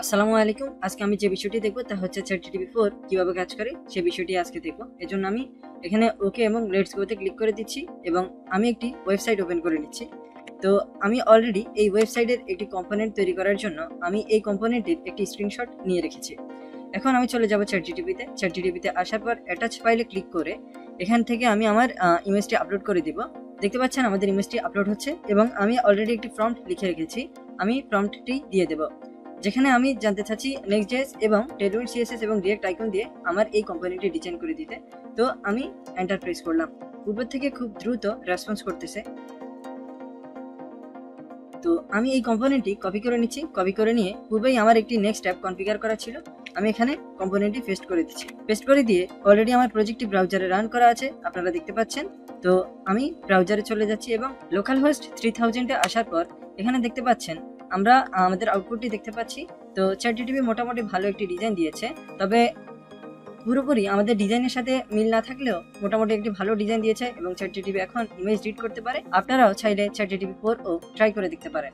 আসসালামু আলাইকুম। আজকে আমি যে বিষয়টি দেখব তা হচ্ছে ChatGPT 4 কিভাবে কাজ করে সেই বিষয়টি আজকে দেখব। এজন্য আমি এখানে ওকে এবং লেটস গো তে ক্লিক করে দিচ্ছি এবং আমি একটি ওয়েবসাইট ওপেন করে নিচ্ছি। তো আমি অলরেডি এই ওয়েবসাইটের একটি কম্পোনেন্ট তৈরি করার জন্য আমি এই কম্পোনেন্টের একটি স্ক্রিনশট নিয়ে রেখেছি। এখন আমি চলে যাব ChatGPT তে আসার পর অ্যাটাচ ফাইলে ক্লিক করে এখান থেকে আমি আমার ইমেজটি আপলোড করে দিব। দেখতে পাচ্ছেন আমাদের ইমেজটি আপলোড হচ্ছে এবং আমি অলরেডি একটি প্রম্পট লিখে রেখেছি। আমি প্রম্পটটি দিয়ে দেব, যেখানে আমি জানতে চাচ্ছি Next.js এবং Tailwind CSS এবং React আইকন দিয়ে আমার এই কম্পোনেন্টটি ডিজাইন করে দিতে। তো আমি এন্টার প্রেস করলাম। পূর্ব থেকে খুব দ্রুত রেসপন্স করতেছে। তো আমি এই কম্পোনেন্টটি কপি করে নিচ্ছি। কপি করে নিয়ে পূর্বেই আমার একটি নেক্সট অ্যাপ কনফিগার করা ছিল, আমি এখানে কম্পোনেন্টটি পেস্ট করে দিচ্ছি। পেস্ট করে দিয়ে অলরেডি আমার প্রজেক্টটি ব্রাউজারে রান করা আছে, আপনারা দেখতে পাচ্ছেন। তো আমি ব্রাউজারে চলে যাচ্ছি এবং লোকাল হোস্ট 3000 এ আসার পর এখানে দেখতে পাচ্ছেন আমরা আমাদের আউটপুটটি দেখতে পাচ্ছি। তো ChatGPT মোটামুটি ভালো একটি ডিজাইন দিয়েছে, তবে পুরোপুরি আমাদের ডিজাইনের সাথে মিল না থাকলেও মোটামুটি একটি ভালো ডিজাইন দিয়েছে এবং ChatGPT এখন ইমেজ রিড করতে পারে। আপনারাও চাইলে ChatGPT 4 ও ট্রাই করে দেখতে পারেন।